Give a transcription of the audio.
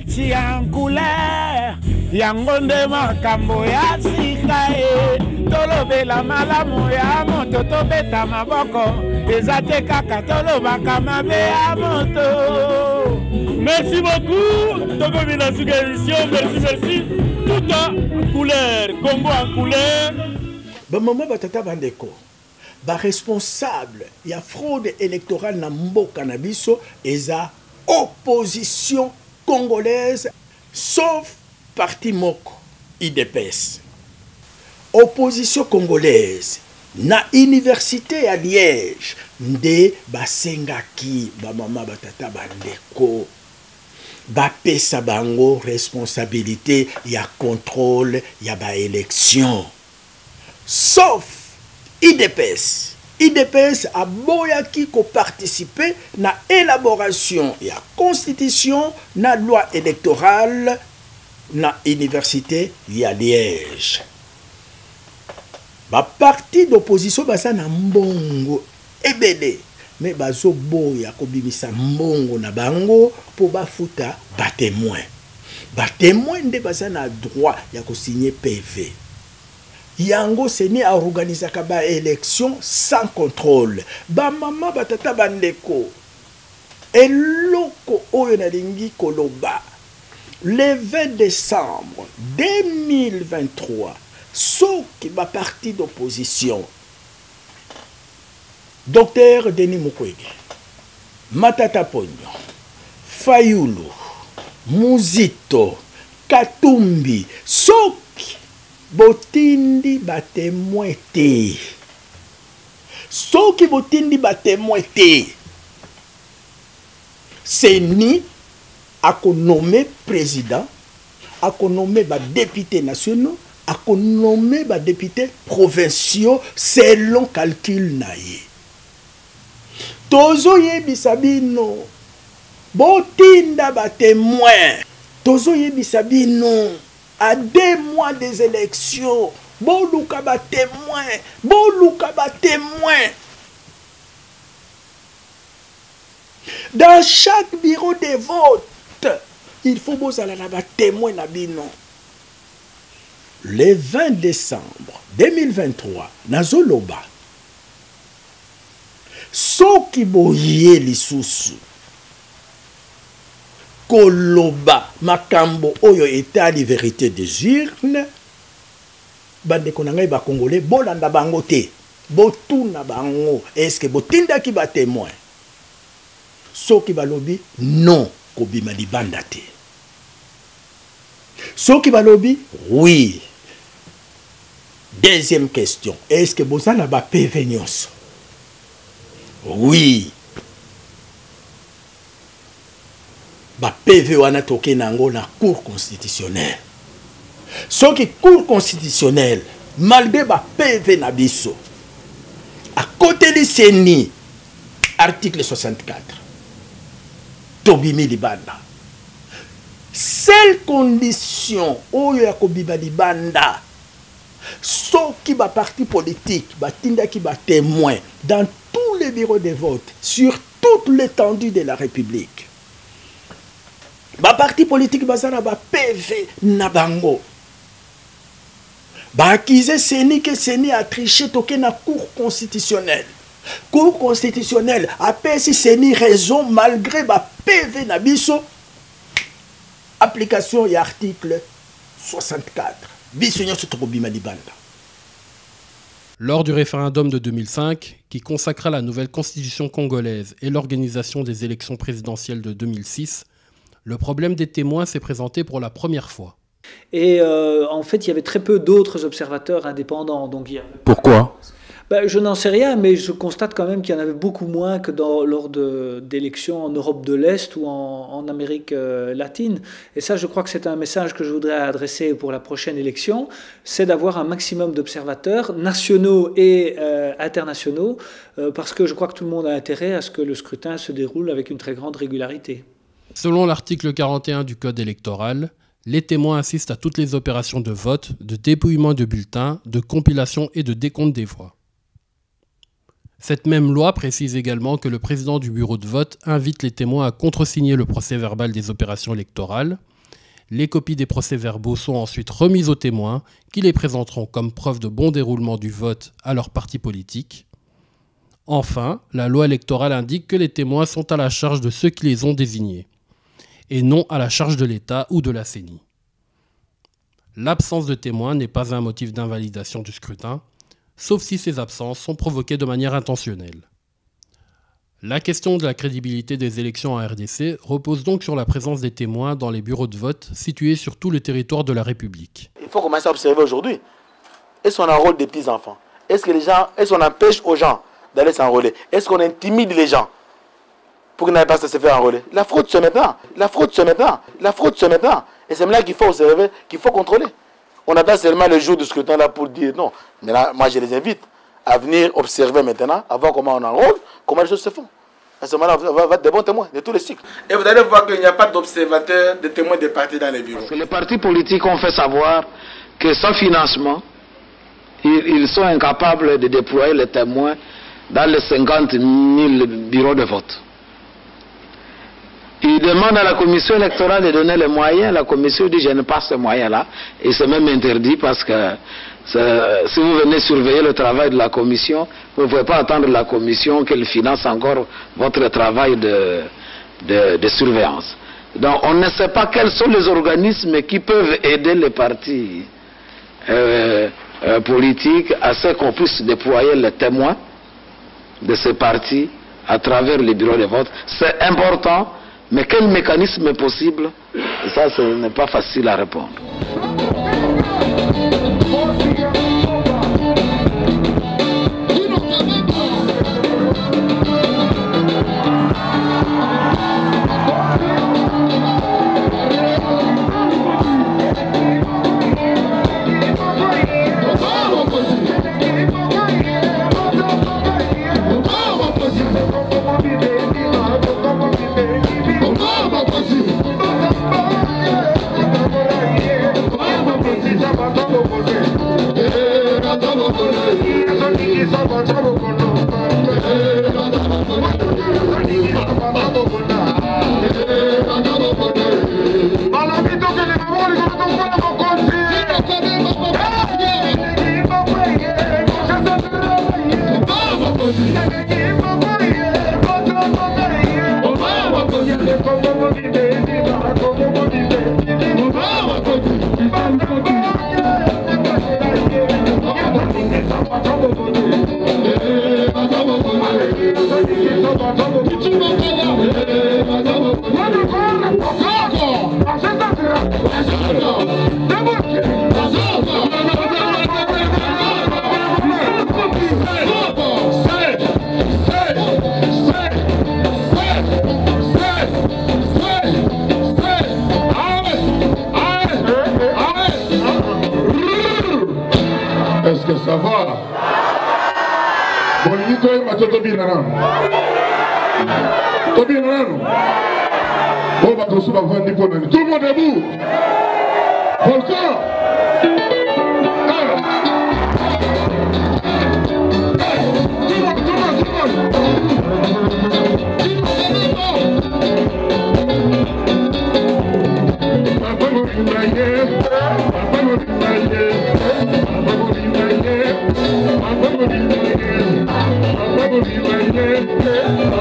babeti en couleur yango nde makambo ya sika e tolobela malamu ya moto tobeta maboko eza te kaka tolobaka mabe ya moto. Merci beaucoup. Tokomi na suka émission. Merci. Tout en couleur, Congo en couleur. Maman batata bandeko ba responsable ya fraude électorale na mboka na biso eza opposition congolaise sauf parti moko IDPS. Opposition congolaise na université ya Liège nde basengaki ba mama batata bandeko bapesa bango responsabilité ya contrôle ya ba élection sauf IDPS. IDPS a boyaki ko participer na élaboration ya constitution na loi électorale na université ya Liège. Ba parti d'opposition basa na mbongo ebele mais bazo boya ko bimisa mbongo na bango po bafuta ba témoin. Ba témoin nde basa na droit ya ko signer PV. Yango seni a organisé ba élection sans contrôle. Ba mama batata bandeko. Eloko oyo na lingi koloba. Le 20 décembre 2023, soki ba parti d'opposition Dr Denis Mukwege, Matata Ponyo, Fayulu, Muzito, Katumbi, soki botindi batémoin te. Soki botindi batémoin te. Seni a nommé président, a nommé député nationaux, a nommé député provinciaux selon calcul naïe. Tozo yebisabino botinda batémoin. Tozo yebisabino à 2 mois des élections, boluka ba témoin, boluka ba témoin. Dans chaque bureau de vote, il faut bozala na ba témoin na bino. Le 20 décembre 2023, nazoloba. Soki boye lisusu. Koloba makambo oyo état de vérité des urnes bande konanga ba congolais bolanda bango te botuna bango est-ce que botinda ki ba témoin soki balobi non kobima libanda te soki balobi oui. Deuxième question, est-ce que bozana ba PV nyonso oui. Ba PV wana toke nango na cour constitutionnelle. Ce qui cour constitutionnelle, malgré ba PV na biso, à côté de Seni, article 64, Tobimi Libanda. Seule condition, oyo ya kobiba Libanda, ce qui ba parti politique, ba tinda ki ba témoin, dans tous les bureaux de vote, sur toute l'étendue de la République. Ba parti politique bazana ba PV na bango. Ba accusé Seni que Seni a triché toke na cour constitutionnelle. Cour constitutionnelle a pesi Seni raison malgré ba PV na biso. Application y article 64. Biso nyoso tokobima libanda. Lors du référendum de 2005, qui consacra la nouvelle constitution congolaise et l'organisation des élections présidentielles de 2006, le problème des témoins s'est présenté pour la première fois. Et en fait, il y avait très peu d'autres observateurs indépendants. Donc, Pourquoi ? Je n'en sais rien, mais je constate quand même qu'il y en avait beaucoup moins que lors d'élections en Europe de l'Est ou en Amérique latine. Et ça, je crois que c'est un message que je voudrais adresser pour la prochaine élection, c'est d'avoir un maximum d'observateurs nationaux et internationaux, parce que je crois que tout le monde a intérêt à ce que le scrutin se déroule avec une très grande régularité. Selon l'article 41 du Code électoral, les témoins assistent à toutes les opérations de vote, de dépouillement de bulletins, de compilation et de décompte des voix. Cette même loi précise également que le président du bureau de vote invite les témoins à contresigner le procès-verbal des opérations électorales Les copies des procès-verbaux sont ensuite remises aux témoins qui les présenteront comme preuve de bon déroulement du vote à leur parti politique. Enfin, la loi électorale indique que les témoins sont à la charge de ceux qui les ont désignés, et non à la charge de l'État ou de la CENI. L'absence de témoins n'est pas un motif d'invalidation du scrutin, sauf si ces absences sont provoquées de manière intentionnelle. La question de la crédibilité des élections en RDC repose donc sur la présence des témoins dans les bureaux de vote situés sur tout le territoire de la République. Il faut commencer à observer aujourd'hui. Est-ce qu'on enrôle des petits-enfants? Est-ce qu'on empêche aux gens d'aller s'enrôler? Est-ce qu'on intimide les gens pour qu'ils n'aillent pas se faire enrôler? La fraude se met là. La fraude se met là. La fraude se met là. Et c'est là qu'il faut observer, qu'il faut contrôler. On attend seulement le jour du scrutin là pour dire non. Mais là, moi je les invite à venir observer maintenant, à voir comment on enrôle, comment les choses se font. À ce moment-là, on va être des bons témoins de tous les cycles. Et vous allez voir qu'il n'y a pas d'observateurs, de témoins des partis dans les bureaux. Parce que les partis politiques ont fait savoir que sans financement, ils sont incapables de déployer les témoins dans les 50 000 bureaux de vote. Ils demandent à la commission électorale de donner les moyens. La commission dit je n'ai pas ces moyens-là. Et c'est même interdit parce que si vous venez surveiller le travail de la commission, vous ne pouvez pas attendre la commission qu'elle finance encore votre travail de surveillance. Donc on ne sait pas quels sont les organismes qui peuvent aider les partis politiques à ce qu'on puisse déployer les témoins de ces partis à travers les bureaux de vote. C'est important. Mais quel mécanisme est possible? Ça, ce n'est pas facile à répondre. Est-ce que ça va? Bonito et Matoto Binarano. Tobinarano. Bon, Matoso va vendre pour nous. Tout le monde debout. Volcan. Papa